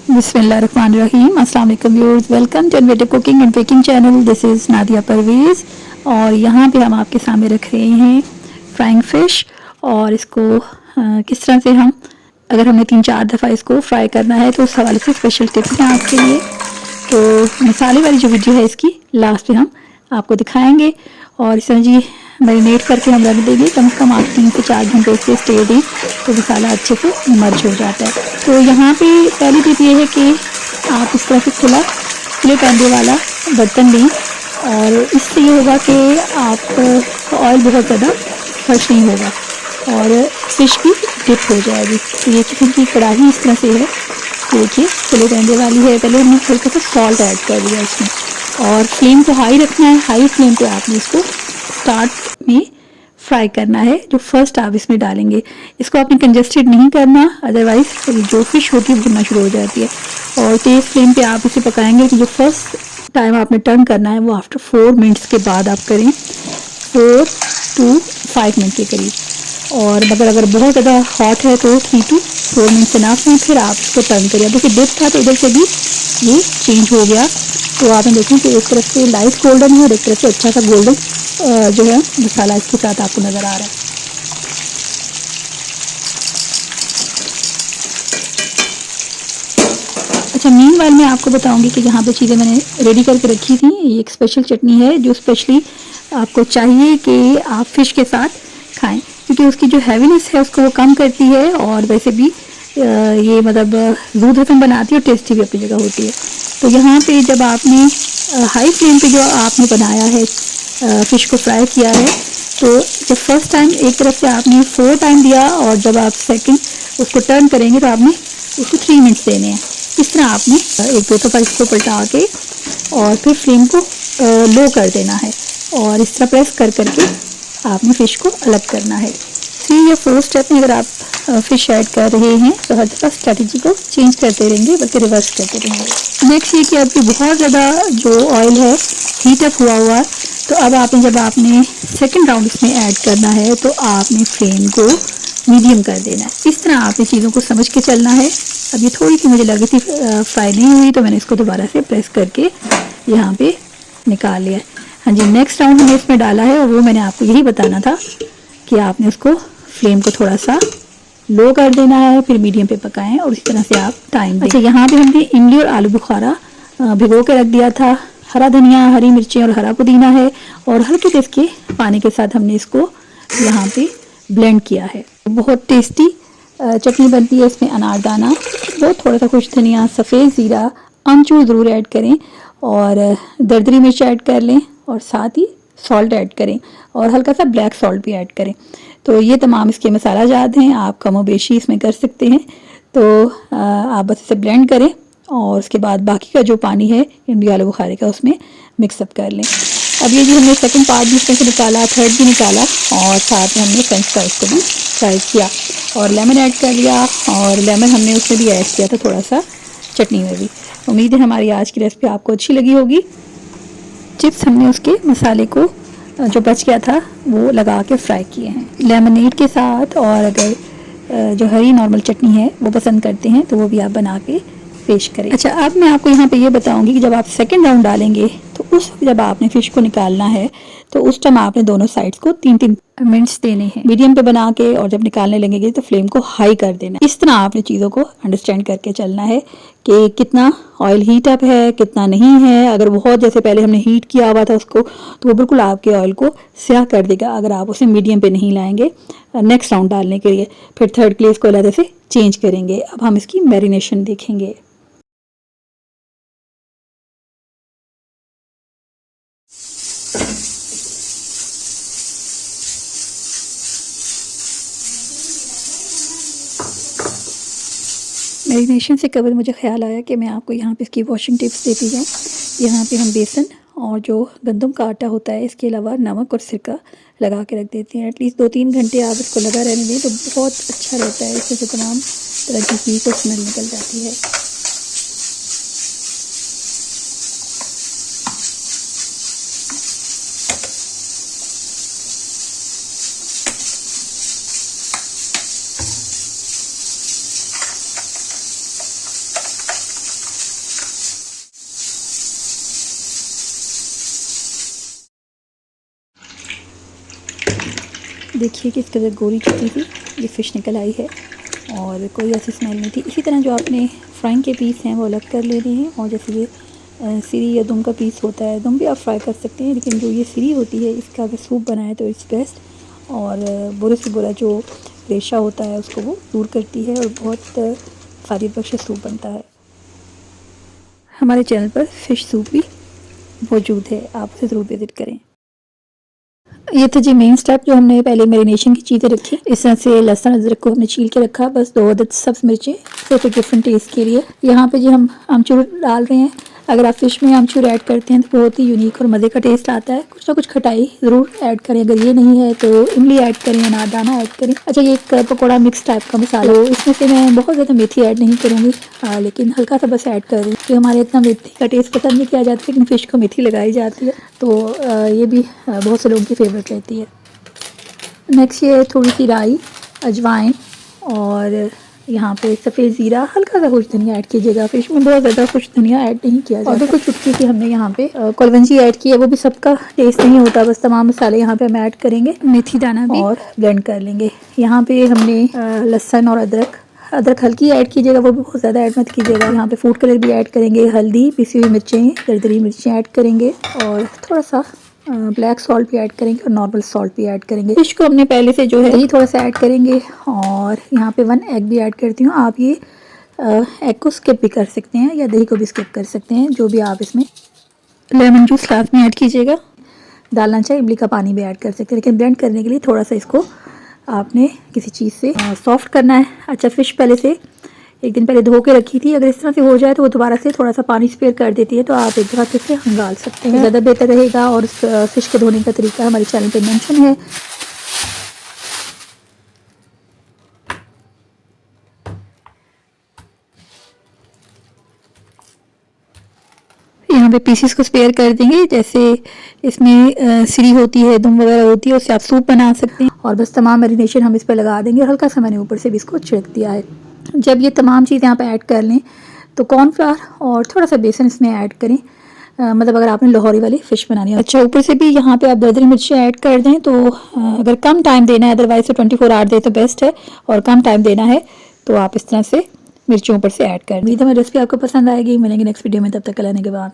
बिस्मिल्लाहिर्रहमानिर्रहीम। अस्सलाम वालेकुम viewers, welcome to innovative cooking and baking channel. This is Nadia Parvez और यहाँ पे हम आपके सामने रख रहे हैं फ्राइंग फ़िश। और इसको किस तरह से हम, अगर हमने 3-4 दफ़ा इसको फ्राई करना है तो उस हवाले से स्पेशल टिप्स हैं आपके लिए। तो मसाले वाली जो वीडियो है इसकी लास्ट पे हम आपको दिखाएंगे। और इस तरह जी मैरिनेट करके हम रख देंगे, कम से कम आप 3 से 4 घंटे इससे स्टे दें तो मसाला अच्छे से मर्ज हो जाता है। तो यहाँ पे पहली टिप ये है कि आप इस तरह से खुले पैंदे वाला बर्तन लें और इससे ये होगा कि आप ऑयल बहुत ज़्यादा खर्च नहीं होगा और फ़िश भी डिप हो जाएगी। तो ये किचन की कढ़ाई इस तरह से है, देखिए खुले पैंदे वाली है। पहले हमने हल्का सा सॉल्ट ऐड कर दिया इसमें और फ्लेम को हाई रखना है। हाई फ्लेम पे आपने इसको स्टार्ट में फ्राई करना है। जो फर्स्ट आप इसमें डालेंगे इसको आपने कंजस्टेड नहीं करना, अदरवाइज जो फिश होती है भुनना शुरू हो जाती है। और तेज़ फ्लेम पे आप इसे पकाएंगे कि जो फर्स्ट टाइम आपने टर्न करना है वो आफ्टर 4 मिनट्स के बाद आप करें, 4 to 5 मिनट के करीब। और अगर बहुत ज़्यादा हॉट है तो 3 to 4 मिनट इनफ है। फिर आप इसको टर्न करिए। देखिए डिप था तो इधर से भी ये चेंज हो गया। तो आपने देखें कि एक तरफ से लाइट गोल्डन है और एक तरफ से अच्छा सा गोल्डन जो है मसाला इसके साथ आपको नज़र आ रहा है। अच्छा, मीनवाइल मैं आपको बताऊंगी कि यहाँ पे चीज़ें मैंने रेडी करके रखी थी। ये एक स्पेशल चटनी है जो स्पेशली आपको चाहिए कि आप फ़िश के साथ खाएं, क्योंकि उसकी जो हैवीनेस है उसको वो कम करती है और वैसे भी ये मतलब दूध हजम बनाती है और टेस्टी भी अपनी जगह होती है। तो यहाँ पे जब आपने हाई फ्लेम पे जो आपने बनाया है फ़िश को फ्राई किया है, तो जब फर्स्ट टाइम एक तरफ से आपने 4 टाइम दिया और जब आप सेकंड उसको टर्न करेंगे तो आपने उसको 3 मिनट्स देने हैं। इस तरह आपने एक दो दफ़ा इसको पलटा के और फिर फ्लेम को लो कर देना है और इस तरह प्रेस कर करके आपने फ़िश को अलग करना है। 3 या 4 स्टेप में अगर आप फ़िश ऐड कर रहे हैं तो हर दफ़ा स्ट्रेटजी को चेंज करते रहेंगे, बल्कि रिवर्स करते रहेंगे। नेक्स्ट ये कि आपकी बहुत ज़्यादा जो ऑयल है हीट अप हुआ तो अब आपने जब आपने सेकंड राउंड इसमें ऐड करना है तो आपने फ्लेम को मीडियम कर देना है। इस तरह आपने चीज़ों को समझ के चलना है। अब ये थोड़ी सी मुझे लगी थी फ्राई नहीं हुई तो मैंने इसको दोबारा से प्रेस करके यहाँ पे निकाल लिया। हाँ जी, नेक्स्ट राउंड हमने इसमें डाला है और वो मैंने आपको यही बताना था कि आपने उसको फ्लेम को थोड़ा सा लो कर देना है, फिर मीडियम पे पकाएं और इसी तरह से आप टाइम दें। अच्छा, यहाँ पे हमने इमली और आलू बुखारा भिगो के रख दिया था। हरा धनिया, हरी मिर्चें और हरा पुदीना है और हल्के से इसके पानी के साथ हमने इसको यहाँ पे ब्लेंड किया है। बहुत टेस्टी चटनी बनती है। इसमें अनारदाना, बहुत थोड़ा सा कुछ धनिया, सफ़ेद ज़ीरा, अमचूर ज़रूर ऐड करें और दरदरी मिर्च ऐड कर लें और साथ ही सॉल्ट ऐड करें और हल्का सा ब्लैक सॉल्ट भी ऐड करें। तो ये तमाम इसके मसाला जात हैं, आप कमो बेशी इसमें कर सकते हैं। तो आप बस इसे ब्लेंड करें और उसके बाद बाकी का जो पानी है इमली आलू बुखारे का उसमें मिक्सअप कर लें। अब ये जो हमने सेकंड पार्ट भी इसमें से निकाला, थर्ड भी निकाला और साथ में हमने फ्रेंच फ्राइज को भी फ्राई किया और लेमन ऐड कर लिया और लेमन हमने उसमें भी ऐड किया था थोड़ा सा चटनी में भी। उम्मीद है हमारी आज की रेसिपी आपको अच्छी लगी होगी। चिप्स हमने उसके मसाले को जो बच गया था वो लगा के फ्राई किए हैं लेमनेड के साथ। और अगर जो हरी नॉर्मल चटनी है वो पसंद करते हैं तो वो भी आप बना के पेश करें। अच्छा, अब मैं आपको यहाँ पे ये बताऊंगी कि जब आप सेकंड राउंड डालेंगे तो उस जब आपने फ़िश को निकालना है तो उस टाइम आपने दोनों साइड्स को 3-3 मिनट्स देने हैं मीडियम पे बना के, और जब निकालने लगेंगे तो फ्लेम को हाई कर देना है। इस तरह आपने चीज़ों को अंडरस्टैंड करके चलना है कि कितना ऑयल हीट अप है, कितना नहीं है। अगर बहुत जैसे पहले हमने हीट किया हुआ था उसको तो वो बिल्कुल आपके ऑयल को स्याह कर देगा अगर आप उसे मीडियम पे नहीं लाएंगे नेक्स्ट राउंड डालने के लिए। फिर थर्ड के लिए इसको अलग से चेंज करेंगे। अब हम इसकी मैरिनेशन देखेंगे। मैरिनेशन से कबल मुझे ख्याल आया कि मैं आपको यहाँ पे इसकी वॉशिंग टिप्स देती जाऊँ। यहाँ पे हम बेसन और जो गंदम का आटा होता है इसके अलावा नमक और सिरका लगा के रख देते हैं। एटलीस्ट 2-3 घंटे आप इसको लगा रहने दें तो बहुत अच्छा रहता है। इससे तमाम तरह की हीट और स्मेल निकल जाती है। देखिए किस कदर गोरी चुकी थी ये फ़िश निकल आई है और कोई ऐसी स्मेल नहीं थी। इसी तरह जो आपने फ्राइंग के पीस हैं वो अलग कर लेने हैं और जैसे ये सिरी या दुम का पीस होता है, दुम भी आप फ्राई कर सकते हैं, लेकिन जो ये सिरी होती है इसका अगर सूप बनाए तो इट्स बेस्ट। और बुरे से बुरा जो रेशा होता है उसको वो दूर करती है और बहुत फ़ायदा बख्श सूप बनता है। हमारे चैनल पर फ़िश सूप भी मौजूद है, आप उसे ज़रूर विज़िट करें। ये था जी मेन स्टेप जो हमने पहले मैरिनेशन की चीज़ें रखी। इस तरह से लहसुन अदरक को हमने छील के रखा, बस 2 अदद सब्ज़ मिर्चें सिर्फ डिफरेंट टेस्ट के लिए। यहाँ पे जी हम आमचूर डाल रहे हैं। अगर आप फ़िश में आमचूर ऐड करते हैं तो बहुत ही यूनिक और मज़े का टेस्ट आता है। कुछ ना कुछ खटाई ज़रूर ऐड करें, अगर ये नहीं है तो इमली ऐड करें, अनारदाना ऐड करें। अच्छा, ये एक पकौड़ा मिक्स टाइप का मसाला, तो इसमें से मैं बहुत ज़्यादा मेथी ऐड नहीं करूँगी, लेकिन हल्का सा बस ऐड कर रही हूँ कि हमारे इतना मेथी का टेस्ट पसंद नहीं किया जाता, लेकिन फ़िश को मेथी लगाई जाती है तो ये भी बहुत से लोगों की फेवरेट रहती है। नेक्स्ट ये थोड़ी सी राई, अजवाइन और यहाँ पे सफ़ेद ज़ीरा, हल्का सा कुछ धनिया ऐड कीजिएगा। फ़िश में बहुत ज़्यादा कुछ धनिया ऐड नहीं किया जाता। और बिल्कुल चुटकी सी हमने यहाँ पे कलवंजी ऐड की है, वो भी सबका टेस्ट नहीं होता, बस तमाम मसाले यहाँ पे हम ऐड करेंगे, मेथी दाना भी और ब्लेंड कर लेंगे। यहाँ पे हमने लहसुन और अदरक हल्की ऐड कीजिएगा, वो भी बहुत ज़्यादा ऐड मत कीजिएगा। यहाँ पे फूड कलर भी ऐड करेंगे, हल्दी, पिसी हुई मिर्चें, दरदरी मिर्चें ऐड करेंगे और थोड़ा सा ब्लैक सॉल्ट भी ऐड करेंगे और नॉर्मल सॉल्ट भी ऐड करेंगे। फिश को हमने पहले से जो है दही थोड़ा सा ऐड करेंगे और यहाँ पे 1 एग भी ऐड करती हूँ। आप ये एग को स्किप भी कर सकते हैं या दही को भी स्किप कर सकते हैं, जो भी आप इसमें। लेमन जूस लास्ट में ऐड कीजिएगा, डालना चाहिए, इमली का पानी भी ऐड कर सकते हैं, लेकिन ब्लेंड करने के लिए थोड़ा सा इसको आपने किसी चीज़ से सॉफ्ट करना है। अच्छा, फ़िश पहले से एक दिन पहले धो के रखी थी, अगर इस तरह से हो जाए तो वो दोबारा से थोड़ा सा पानी स्पेयर कर देती है, तो आप एक दफ़ा फिर से हंगाल सकते हैं, ज़्यादा बेहतर रहेगा। और उस फ़िश को धोने का तरीका हमारे चैनल पे मेंशन है। यहाँ पे पीसेस को स्पेयर कर देंगे, जैसे इसमें सिरी होती है, दुम वगैरह होती है, उससे आप सूप बना सकते हैं। और बस तमाम मैरिनेशन हम इस पर लगा देंगे और हल्का सा मैंने ऊपर से भी इसको छिड़क दिया है। जब ये तमाम चीज़ यहाँ पे ऐड कर लें तो कॉर्नफ्लावर और थोड़ा सा बेसन इसमें ऐड करें, मतलब अगर आपने लाहौरी वाली फ़िश बनानी है। अच्छा, ऊपर से भी यहाँ पे आप दरदरी मिर्ची ऐड कर दें, तो अगर कम टाइम देना है, अदरवाइज तो 24 आवर दे तो बेस्ट है, और कम टाइम देना है तो आप इस तरह से मिर्ची ऊपर से ऐड कर दें। उम्मीद है मेरी रेसिपी आपको पसंद आएगी। मिलेंगे नेक्स्ट वीडियो में, तब तक के लिए के बाद।